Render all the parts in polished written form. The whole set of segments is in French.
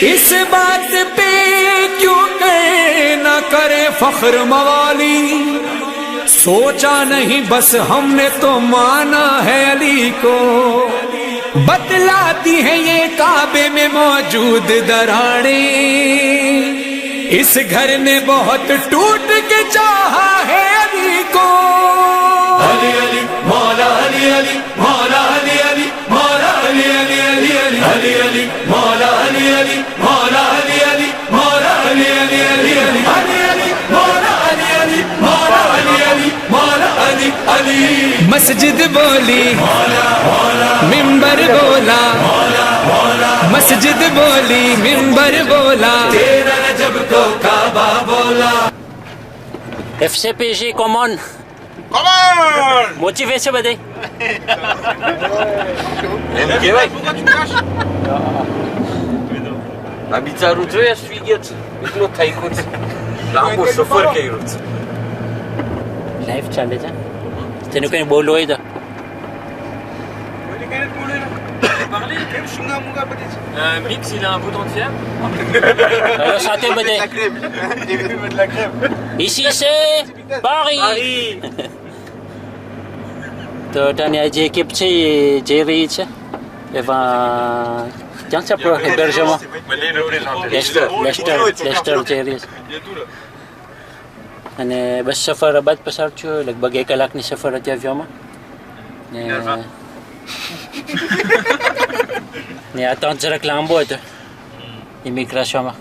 इस बात पे क्यों कहे न करे फख्र मवाली, सोचा नहीं बस हमने तो माना है अली को। बतलाती है ये काबे में मौजूद दराड़े, इस घर ने बहुत टूट के चाहा है अली को। अली अली मौला अली अली मौला अली अली मौला अली अली अली अली अली अली मौला अली अली मौला अली अली मौला अली अली अली अली अली अली मौला अली अली मौला अली अली मौला अली अली। मस्जिद बोली मिंबर बोला, मस्जिद बोली मिंबर बोला, तेरा रजब को काबा बोला। FCPG common. Motivé ce badai. Abitzaru trebuie să fie nu taicuț. La am să fără că iruț. Live challenge. Tenu kani bolo ida. Mix, il a un bouton de fièvre. Santé badai. De la crème. Ici c'est Paris. तो तने आज एकिप चाहिँ जे रही छ एवा जहाँ छ प्रो हेबर्जमा लेस्टर चाहिँ रही छ અને બસ સફર બાદ પસાર થયો લગભગ 1 કલાકની સફર હતી અવ્યોમાં ને આ તો જરાક લાંબો હતો ઇમિગ્રેશનમાં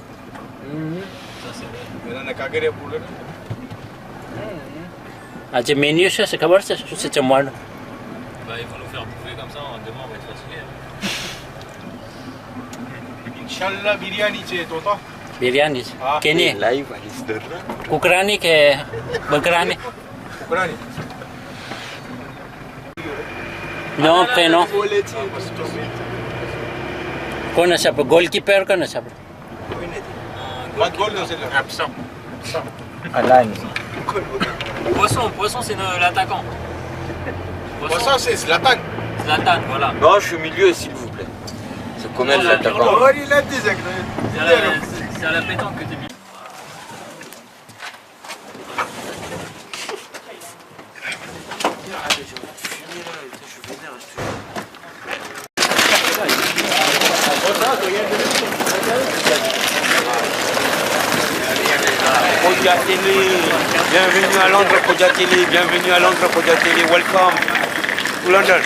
આજે મેન્યુ છે ખબર છે શું છે જમવાનું Bah, ils vont nous faire bouffer comme ça, demain on va être fatigué. Inch'Allah biryani છે તો બિરયાની કેની Live alistar. કુકરાની કે બકરાની Ucrânia. નો prénom કોણ છે આપણે ગોલકીપર કોણ છે આપણે Pas de gol dans celle-là. Absent. Alan. Poisson c'est l'attaquant. Ça c'est Zlatan. Zlatan, voilà. Non, je suis au milieu s'il vous plaît. C'est combien de l'attaquant? Oh, il a des C'est à la pétanque que t'es mis. Podiatélé, bienvenue à Londres Podiatélé, bienvenue à Londres Podiatélé, welcome to London.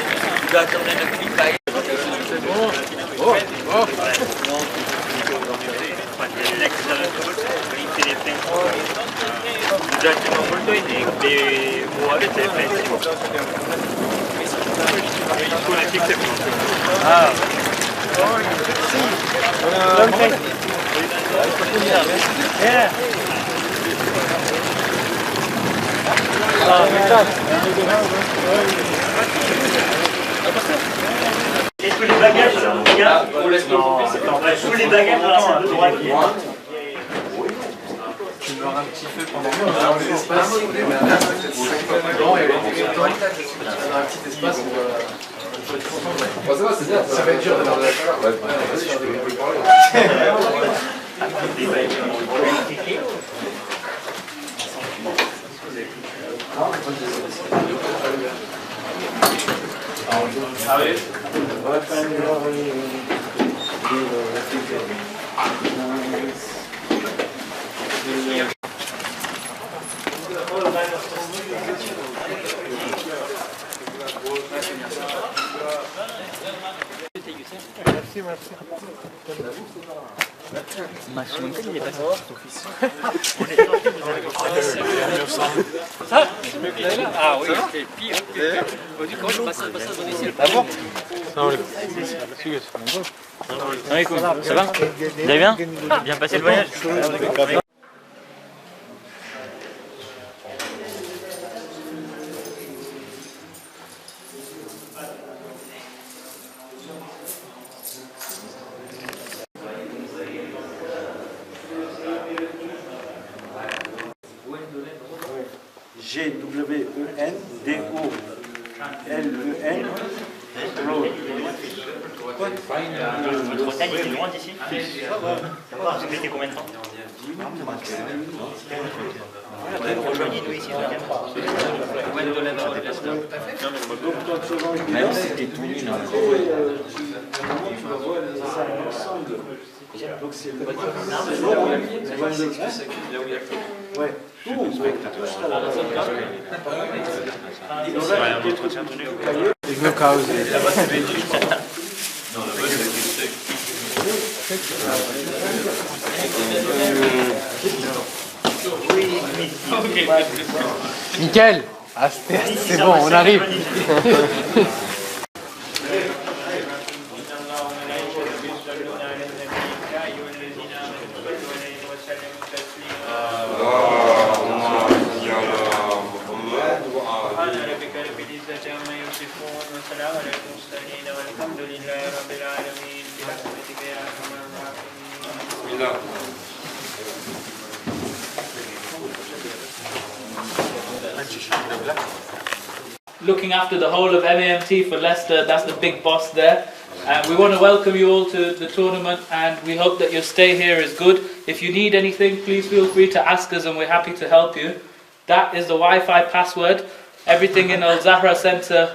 Tous les bagages, tous les bagages dans la salle de droite. Tu meurs un petit peu pendant un espace. Un petit espace pour. Ça va, c'est bien. Ça va être dur d'avoir de la chaleur. Vas-y, je peux parler. Ah oui, c'est pire. Quand je passe dans les ciels. Ça va? Vous allez bien? Bien passé le voyage? G-W-E-N-D-O-L-E-N. Road. Votre hôtel était loin d'ici? Vous mettez combien de temps? Rejoignez-nous ici. Même si t'es tout nu, là. Donc c'est le ouais. Nickel. Ah, c'est bon, on arrive. Looking after the whole of MAMT for Leicester, that's the big boss there. We want to welcome you all to the tournament, and we hope that your stay here is good. If you need anything, please feel free to ask us and we're happy to help you. That is the Wi-Fi password. Everything in Al Zahra Centre,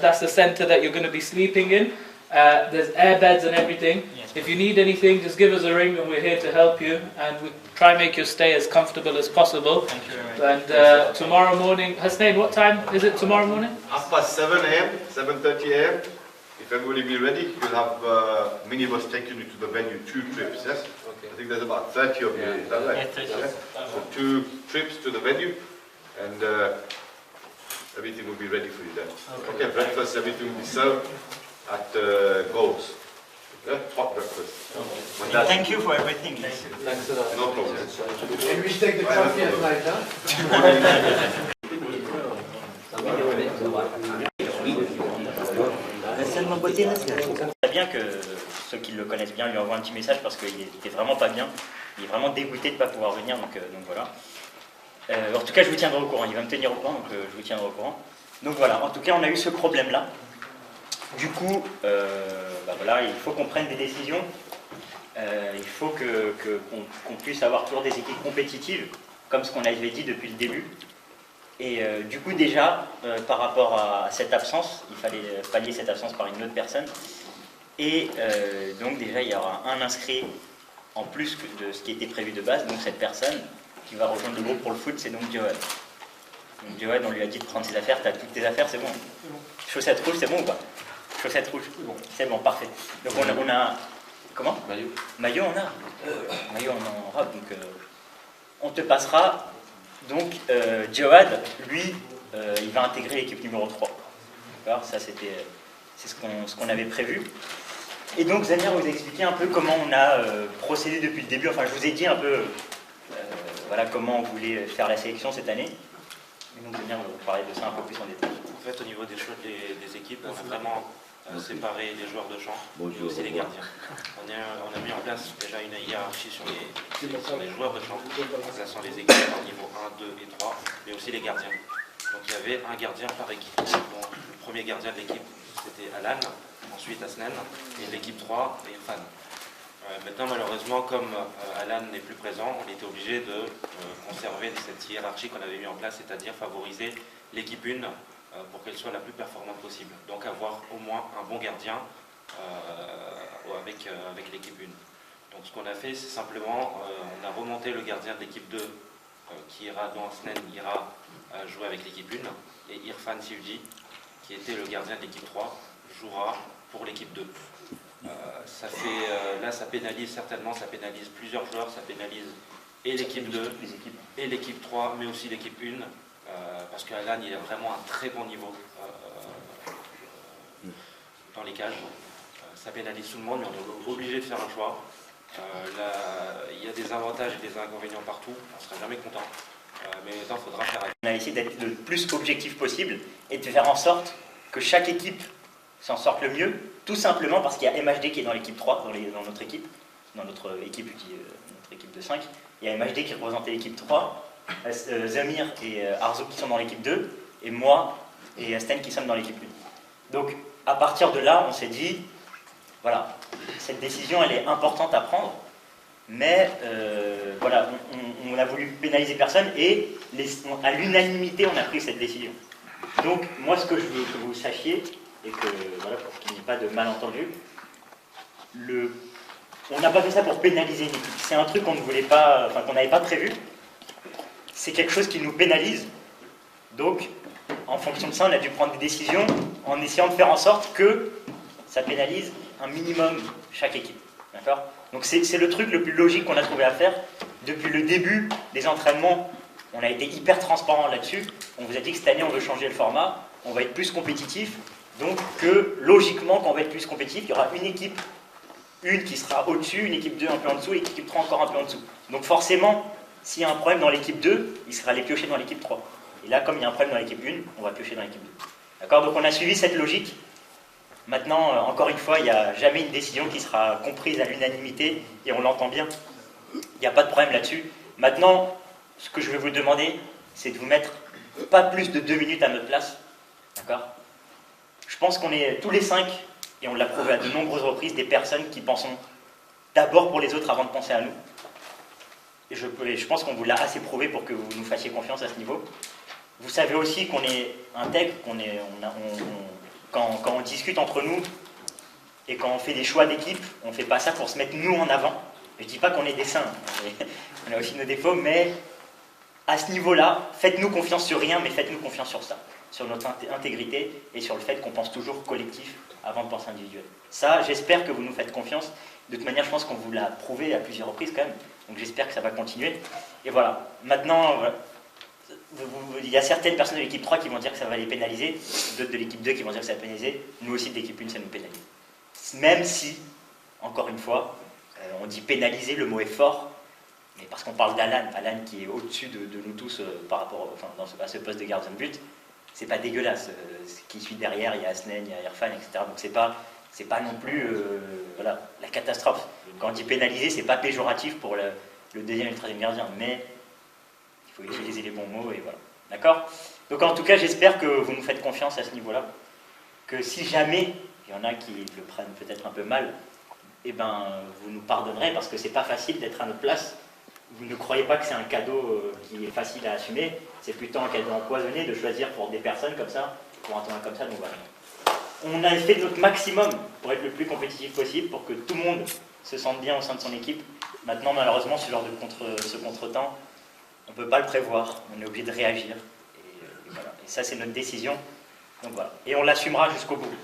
that's the centre that you're going to be sleeping in. There's air beds and everything. If you need anything, just give us a ring and we're here to help you, and we try and make your stay as comfortable as possible. Thank you very much. And tomorrow morning, Hasnain, what time is it tomorrow morning? 7 a.m., 7:30 a.m. If everybody be ready, you'll have minibus taking you to the venue, 2 trips, yes? Okay. I think there's about 30 of you, is that right? Yeah, 30. So 2 trips to the venue, and everything will be ready for you there. Okay, breakfast, everything will be served at Goals. Yeah, hot breakfast. Thank you for everything. Thanks a lot. No problem. And we take the coffee at night, huh? C'est bien que ceux qui le connaissent bien lui envoient un petit message parce qu'il était vraiment pas bien. Il est vraiment dégoûté de ne pas pouvoir venir, donc voilà. En tout cas, je vous tiendrai au courant. Il va me tenir au courant, donc je vous tiendrai au courant. Donc voilà, en tout cas, on a eu ce problème-là. Du coup, voilà, il faut qu'on prenne des décisions. Il faut qu'on puisse avoir toujours des équipes compétitives, comme ce qu'on avait dit depuis le début. Et du coup, déjà, par rapport à cette absence, il fallait pallier cette absence par une autre personne. Et donc déjà, il y aura un inscrit en plus de ce qui était prévu de base. Donc cette personne qui va rejoindre le groupe pour le foot, c'est donc Johan. Donc Johan, on lui a dit de prendre ses affaires. T'as toutes tes affaires, c'est bon. Chaussettes rouges, c'est bon ou pas? Chaussettes rouges, c'est bon, parfait. Donc on a... Comment? Maillot. Maillot, on a. Maillot, on en robe, donc on te passera. Donc Jawad, lui, il va intégrer l'équipe numéro 3. D'accord? Ça, c'est ce qu'on avait prévu. Et donc Zamir vous a expliqué un peu comment on a procédé depuis le début. Enfin, je vous ai dit un peu voilà, comment on voulait faire la sélection cette année. Et donc Zamir va vous parler de ça un peu plus en détail. En fait, au niveau des choix des équipes, on a vraiment séparé les joueurs de champ et aussi les gardiens. On a mis en place déjà une hiérarchie sur les joueurs de champ, en plaçant les équipes au niveau 1, 2 et 3, mais aussi les gardiens. Donc il y avait un gardien par équipe. Donc, le premier gardien de l'équipe, c'était Alan, ensuite Hasnain, et l'équipe 3, Irfan. Maintenant, malheureusement, comme Alan n'est plus présent, on était obligé de conserver cette hiérarchie qu'on avait mis en place, c'est-à-dire favoriser l'équipe 1 pour qu'elle soit la plus performante possible. Donc avoir au moins un bon gardien avec l'équipe 1. Donc ce qu'on a fait, c'est simplement, on a remonté le gardien de l'équipe 2, qui ira, dont Hasnain ira jouer avec l'équipe 1, et Irfan Sivji, qui était le gardien de l'équipe 3, jouera pour l'équipe 2. Là, ça pénalise certainement, ça pénalise plusieurs joueurs, ça pénalise et l'équipe 2, et l'équipe 3, mais aussi l'équipe 1, parce qu'Alan, il a vraiment un très bon niveau dans les cages. Ça pénalise tout le monde, mais on est obligé de faire un choix. Il y a des avantages et des inconvénients partout, on ne sera jamais content. Mais maintenant, il faudra faire avec. On a essayé d'être le plus objectif possible et de faire en sorte que chaque équipe s'en sorte le mieux, tout simplement parce qu'il y a MHD qui est dans l'équipe 3, dans notre équipe de 5. Il y a MHD qui représentait l'équipe 3, Zamir et Arzo qui sont dans l'équipe 2, et moi et Asten qui sommes dans l'équipe 1. Donc à partir de là, on s'est dit, voilà, cette décision elle est importante à prendre, mais voilà, on a voulu pénaliser personne et à l'unanimité on a pris cette décision. Donc moi ce que je veux que vous sachiez, et que voilà, pour qu'il n'y ait pas de malentendu, on n'a pas fait ça pour pénaliser une équipe. C'est un truc qu'on ne voulait pas, enfin qu'on n'avait pas prévu. C'est quelque chose qui nous pénalise. Donc, en fonction de ça, on a dû prendre des décisions en essayant de faire en sorte que ça pénalise un minimum chaque équipe. D'accord ? Donc c'est le truc le plus logique qu'on a trouvé à faire. Depuis le début des entraînements, on a été hyper transparent là-dessus. On vous a dit que cette année, on veut changer le format, on va être plus compétitif. Donc que logiquement, quand on va être plus compétitif, il y aura une équipe, une qui sera au-dessus, une équipe 2 un peu en dessous et l'équipe 3 encore un peu en dessous. Donc forcément, s'il y a un problème dans l'équipe 2, il sera allé piocher dans l'équipe 3. Et là, comme il y a un problème dans l'équipe 1, on va piocher dans l'équipe 2. D'accord ? Donc on a suivi cette logique. Maintenant, encore une fois, il n'y a jamais une décision qui sera comprise à l'unanimité et on l'entend bien. Il n'y a pas de problème là-dessus. Maintenant, ce que je vais vous demander, c'est de vous mettre pas plus de 2 minutes à notre place. D'accord ? Je pense qu'on est tous les 5, et on l'a prouvé à de nombreuses reprises, des personnes qui pensent d'abord pour les autres avant de penser à nous. Et je pense qu'on vous l'a assez prouvé pour que vous nous fassiez confiance à ce niveau. Vous savez aussi qu'on est intègre, quand on discute entre nous et quand on fait des choix d'équipe, on ne fait pas ça pour se mettre nous en avant. Je ne dis pas qu'on est des saints, on a aussi nos défauts, mais à ce niveau-là, faites-nous confiance sur rien, mais faites-nous confiance sur ça, sur notre intégrité et sur le fait qu'on pense toujours collectif avant de penser individuel. Ça, j'espère que vous nous faites confiance. De toute manière, je pense qu'on vous l'a prouvé à plusieurs reprises quand même, donc j'espère que ça va continuer. Et voilà, maintenant, il y a certaines personnes de l'équipe 3 qui vont dire que ça va les pénaliser, d'autres de l'équipe 2 qui vont dire que ça va pénaliser, nous aussi de l'équipe 1 ça nous pénalise. Même si, encore une fois, on dit pénaliser, le mot est fort, mais parce qu'on parle d'Alan, Alan qui est au-dessus de nous tous par rapport à ce poste de gardien de but, c'est pas dégueulasse. Ce qui suit derrière, il y a Asnen, il y a Irfan, etc. Donc c'est pas non plus voilà, la catastrophe. Quand on dit pénaliser, c'est pas péjoratif pour le deuxième et le troisième gardien, mais il faut utiliser les bons mots et voilà. D'accord ? Donc en tout cas, j'espère que vous nous faites confiance à ce niveau-là, que si jamais il y en a qui le prennent peut-être un peu mal, eh ben, vous nous pardonnerez parce que c'est pas facile d'être à notre place. Vous ne croyez pas que c'est un cadeau qui est facile à assumer, c'est plutôt un cadeau empoisonné de choisir pour des personnes comme ça, pour un tournoi comme ça, donc voilà. On a fait de notre maximum pour être le plus compétitif possible, pour que tout le monde se sente bien au sein de son équipe. Maintenant, malheureusement, ce genre de contretemps, on ne peut pas le prévoir, on est obligé de réagir. Et voilà. Et ça, c'est notre décision. Donc voilà. Et on l'assumera jusqu'au bout.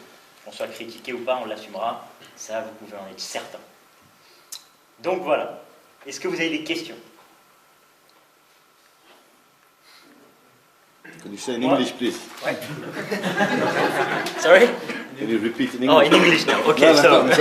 Qu'on soit critiqué ou pas, on l'assumera. Ça, vous pouvez en être certain. Donc voilà. Est-ce que vous avez des questions? Can you say in English, please? Ouais. Sorry? Can you repeat in English? Oh, in English now. Okay, no, so. No.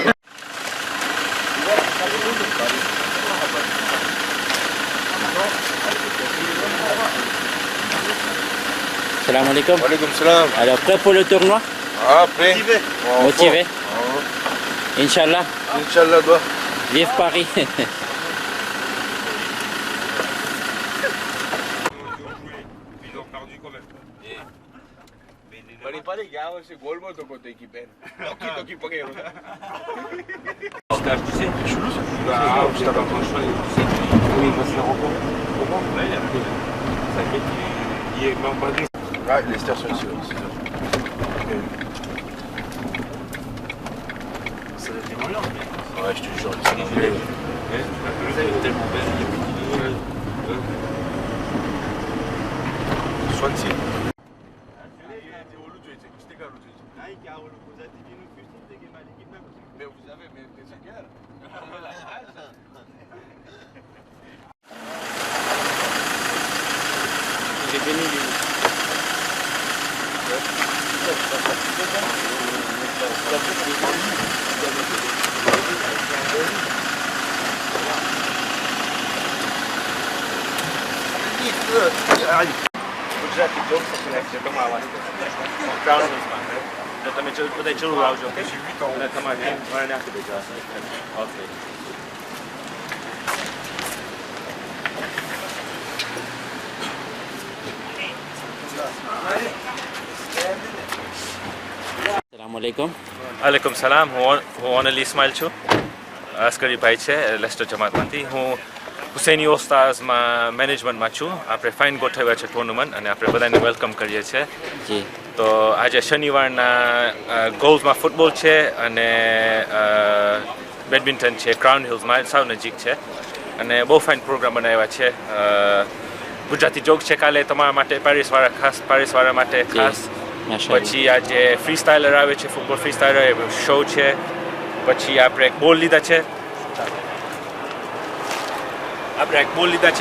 Salam alaikum. Wa alaikum salam. Alors, prêt pour le tournoi? Ah, prêt. Motivé. Inch'Allah. Inch'Allah, doigt. Vive Paris. Pas legal esse gol, mas eu contei que pena. Tô aqui pra quem? Ah, você tava com o chão aí. Oui, parce que comment? Là, il y a ça fait qu'il est même pas dit. Ah, les stars sont ici. Ça va être tellement long. Ouais, je te jure. Vous avez tellement belle, il y a plus de... Soit-il. Mais vous avez, mais c'est bien. J'ai gagné já que jogo só conhece como a lá. Carlos, eu também poder tirar o áudio, ok? Na camarinha, vai na TV já. Ok. વાલેકુમ. વાલેકુમ સલામ. હું ઓનલી ઇસ્માઇલ છું. અસ્કરી ભાઈ છે લેસ્ટર જમાતમાંથી. હું હુસૈની ઓસ્તાઝમાં મેનેજમેન્ટમાં છું. આપણે ફાઇન ગોઠવ્યા છે ટુર્નામેન્ટ અને આપણે બધાને વેલકમ કરીએ છીએ. જી. તો આજે શનિવારના ગોલ્સમાં ફૂટબોલ છે અને બેડમિન્ટન છે ક્રાઉન હિલ્સમાં સાવ નજીક છે અને બહુ ફાઇન પ્રોગ્રામ બનાવ્યા છે. ગુજરાતી જોક છે કાલે તમારા માટે પેરિસવાળા માટે ખાસ. પછી આજે ફ્રી સ્ટાઇલર આવે છે, ફૂટબોલ ફ્રી સ્ટાઇલર શો છે. પછી આપણે એક બોલ લીધા છે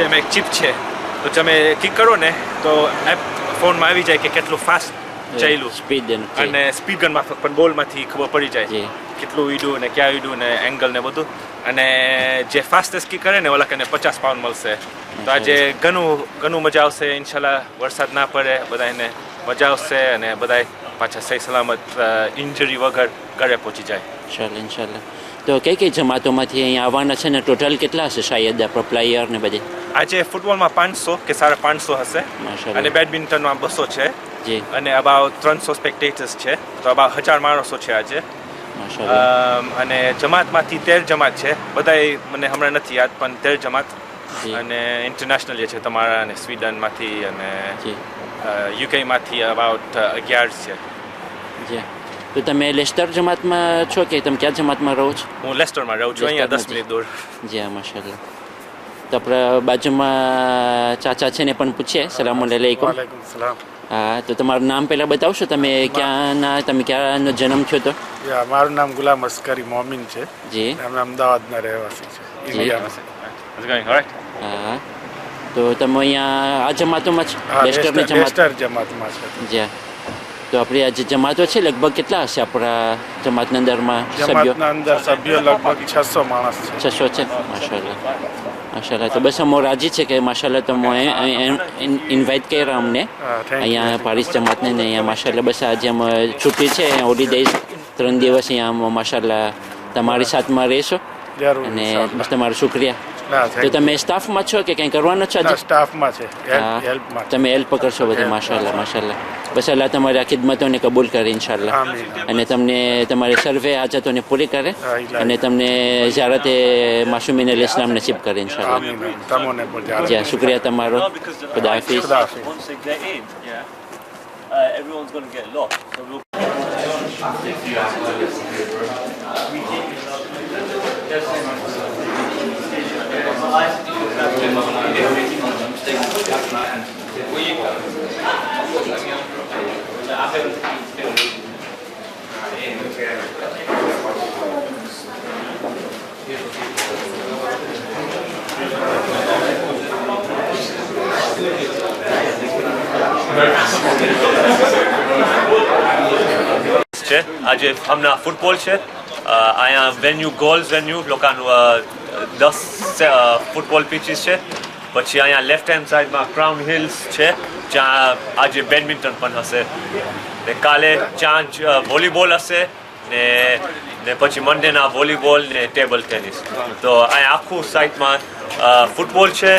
એમાં એક ચિપ છે, તો તમે ક્લિક કરો ને તો એપ ફોનમાં આવી જાય કે કેટલું ફાસ્ટ ચાલ્યું અને સ્પીડ ગનમાં પણ બોલમાંથી ખબર પડી જાય કેટલું ઈડું ને ક્યાં ઈડું ને એંગલ ને બધું. અને જે ફાસ્ટેસ્ટ કી કરે ને ઓલા કને 50 પાઉન્ડ મળશે. તો આજે ઘણું મજા આવશે. ઇન્શાલ્લાહ વરસાદ ના પડે, બધાને મજા આવશે અને બધા પાછા સહી સલામત ઇન્જરી વગર ઘરે પહોંચી જાય. ઇન્શાલ્લાહ. તો કઈ જમાતોમાંથી અહીંયા આવવાના છે ને ટોટલ કેટલા હશે શાયદ આપણા પ્લેયર ને બધે? આજે ફૂટબોલમાં 500 કે 550 હશે અને બેડમિન્ટનમાં 200 છે અને અબાઉટ 300 સ્પેક્ટેટર્સ છે. તો અબાઉટ 1000 માણસો છે આજે. અને જમાતમાંથી 13 જમાત છે. બધાય મને હમણાં નથી યાદ પણ 13 જમાત અને ઇન્ટરનેશનલ જે છે તમારા અને સ્વીડનમાંથી અને યુકેમાંથી અબાઉટ 11 છે. તો તમે લેસ્ટર જમાતમાં છો કે તમે ક્યાં જમાતમાં રહો છો? હું લેસ્ટરમાં રહું છું, અહીંયા 10 મિનિટ દૂર. જી હા, માશાલ્લાહ. તો આપણા બાજુમાં ચાચા છે ને પણ પૂછીએ. સલામ અલૈકુમ. વાલેકુમ સલામ. હા, તો તમારું નામ પહેલાં બતાવશો? તમે ક્યાંનો જન્મ છો? તો મારું નામ ગુલામ અસ્કરી મોમિન છે. જી. અમે અમદાવાદના રહેવાસી છે, ઇન્ડિયામાં. હા, તો તમે અહીંયા આ જમાતોમાં છો? લેસ્ટર જમાતમાં છે. જી. તો આપણી આ જે જમાતો છે લગભગ કેટલા હશે આપણા જમાતના અંદરમાં સભ્યો? લગભગ 600 માણસ છે. 600 છે. માશાલ્લાહ. તો બસ અમે રાજી છે કે માશાલ્લાહ તમે ઇન્વાઇટ કર્યા અમને અહીંયા પારિસ જમાતને ને અહીંયા માશાલ્લાહ. બસ આજે અમે છૂટી છે, હોલિડેઝ 3 દિવસ અહીંયા માશાલ્લાહ તમારી સાથમાં રહેશો અને બસ તમારો શુક્રિયા. તો તમે સ્ટાફમાં છો કે કંઈ કરવાનો છો? સ્ટાફમાં છે. તમે હેલ્પ કરશો બધે. માશાલ્લાહ. બસ અલ્લાહ તમારી આ ખિદમતોને કબૂલ કરે ઇન્શાલ્લાહ અને તમને તમારી સર્વે હાજતોને પૂરી કરે અને તમને ઝિયારતે માસૂમીન અલ ઇસ્લામ નસીબ કરે ઇન્શાલ્લાહ. જી, શુક્રિયા તમારો. ખુદા Hafiz. Everyone's going to get lost. So we'll... આજે હમણાં ફૂટબોલ છે. અહીંયા વેન્યુ ગોલ્સ વેન્યુ લોકોનું 10 ફૂટબોલ પિચીસ છે. પછી અહીંયા લેફ્ટ હેન્ડ સાઈડમાં ક્રાઉન હિલ્સ છે જ્યાં આજે બેડમિન્ટન પણ હશે ને કાલે ત્યાં વોલીબોલ હશે ને પછી મંડેના વોલીબોલ ને ટેબલ ટેનિસ. તો અહીંયા આખું સાઈડમાં ફૂટબોલ છે,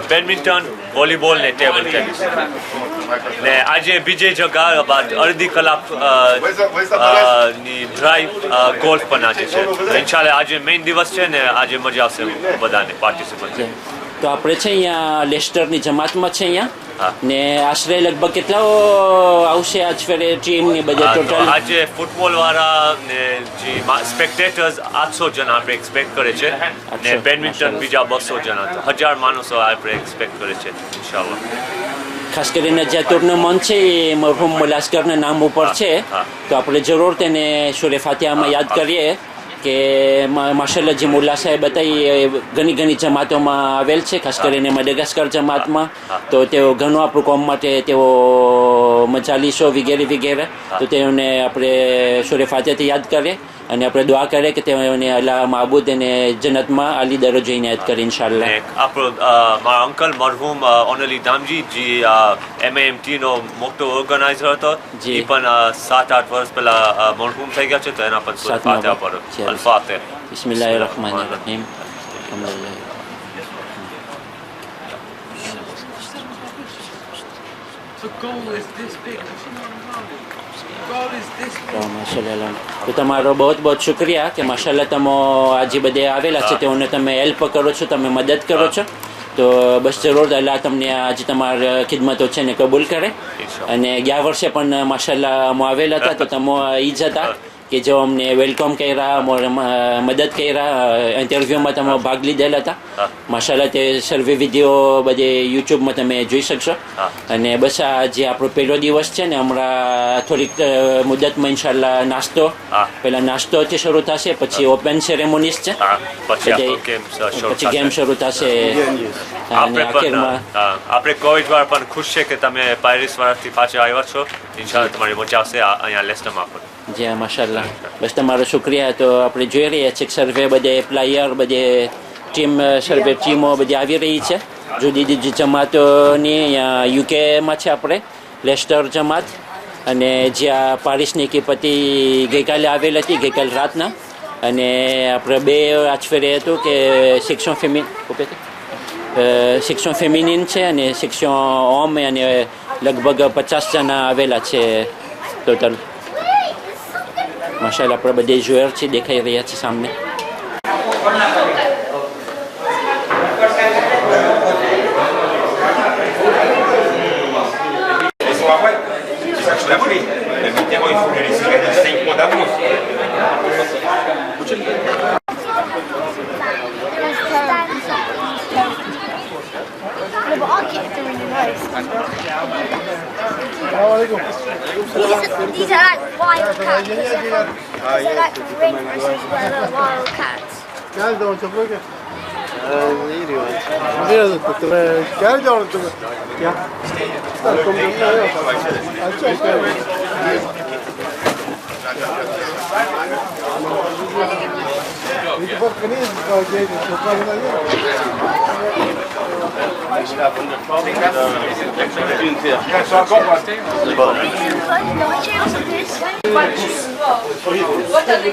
બેડમિન્ટન, વોલીબોલ ને ટેબલ ટેનિસ. ને આજે બીજી જગ્યા બાદ અડધી કલાક ની ડ્રાઈવ ગોલ્ફ પણ આજે છે. ઇન્શાલ્લાહ આજે મેઇન દિવસ છે ને આજે મજા આવશે બધાને પાર્ટિસિપન્ટ. તો આપણે છે અહીંયા લેસ્ટરની જમાતમાં છે અહીંયા ને આશરે લગભગ કેટલા આવશે આજ ફેરે ટીમ ને બધા ટોટલ? આજે ફૂટબોલ વાળા ને જે સ્પેક્ટેટર્સ 800 જણા આપણે એક્સપેક્ટ કરે છે ને બેડમિન્ટન બીજા 200 જણા. તો 1000 માણસો આપણે એક્સપેક્ટ કરે છે ઇન્શાલ્લાહ. ખાસ કરીને જે ટુર્નામેન્ટ છે એ મરહુમ મુલાસ્કરના નામ ઉપર છે, તો આપણે જરૂર તેને સૂરે ફાતિહામાં યાદ કરીએ કે માશાલ્લાહ જે મુલ્લા સાહેબ હતા એ ઘણી જમાતોમાં આવેલ છે, ખાસ કરીને મડગાસ્કર જમાતમાં. તો તેઓ ઘણું આપણું કોમ માટે તેઓ મજાલીસો વગેરે તો તેઓને આપણે સૂરે ફાતિહાથી યાદ કરીએ અને આપણે દુઆ કરીએ કે તેઓને અલ્લાહ માબૂદ અને જન્નતમાં આલી દરજ્જો ઇનાયત કરે ઇન્શાલ્લાહ. આપણો મારા અંકલ મરહુમ ઓનલી દામજી જે MAMT નો મોટો ઓર્ગેનાઇઝર હતો, એ પણ 7-8 વર્ષ પહેલા મરહુમ થઈ ગયા છે. તો એના પર સૂરે ફાતિહા પર અલ-ફાતિહ. બિસ્મિલ્લાહિર રહમાનિર રહીમ. અલહમદુલિલ્લાહ. The goal is this big. Goal is this તો માશાલ્લાહ તો તમારો બહુ બહુ શુક્રિયા કે માશાલ્લાહ તમે આજે બધે આવેલા છે તેઓને તમે હેલ્પ કરો છો તમે મદદ કરો છો તો બસ જરૂર અલ્લાહ તમને આજે તમારી ખિદમતો છે ને કબૂલ કરે અને ગયા વર્ષે પણ માશાલ્લાહ અમે આવેલા હતા તો તમે ઈ જ હતા કે જો અમને વેલકમ કર્યા મદદ કર્યા ઇન્ટરવ્યૂમાં તમે ભાગ લીધેલા હતા માશાલ્લાહ તે સર્વે વિડીયો બધે યુટ્યુબમાં તમે જોઈ શકશો અને બસ આ જે આપણો પહેલો દિવસ છે ને હમણાં થોડીક મુદતમાં ઇન્શાલ્લાહ નાસ્તો પહેલા નાસ્તોથી શરૂ થશે પછી ઓપન સેરેમોનીસ છે પછી ગેમ શરૂ થશે અને આખિરમાં આપણે કોવિડ વાળા પણ ખુશ છે કે તમે પેરિસ વાળાથી પાછા આવ્યા છો ઇન્શાલ્લાહ તમારી મજા આવશે અહીંયા લેસ્ટરમાં પણ જી માશાલ્લાહ બસ તમારો શુક્રિયા તો આપણે જોઈ રહ્યા છીએ સર્વે બધે પ્લેયર બધે ટીમ સર્વે ટીમો બધી આવી રહી છે જુદી જુદી જમાતોની અહીંયા યુકેમાં છે આપણે લેસ્ટર જમાત અને જ્યાં પારિસની કિપતિ ગઈકાલે આવેલ હતી ગઈકાલે રાતના અને આપણે બે આચફેરે હતું કે સેક્શન ફેમિનિન છે અને સેક્શન હોમ અને લગભગ 50 જણા આવેલા છે ટોટલ માશાલ્લાહ આપણે બધે જોયર છે દેખાઈ રહ્યા છે સામે These are like wild cats. They're like rangers where they're wild cats. Gel de orta bırak. Ne yürüyor? Nereye tuttu? Gel de orta bırak. Ya. What are the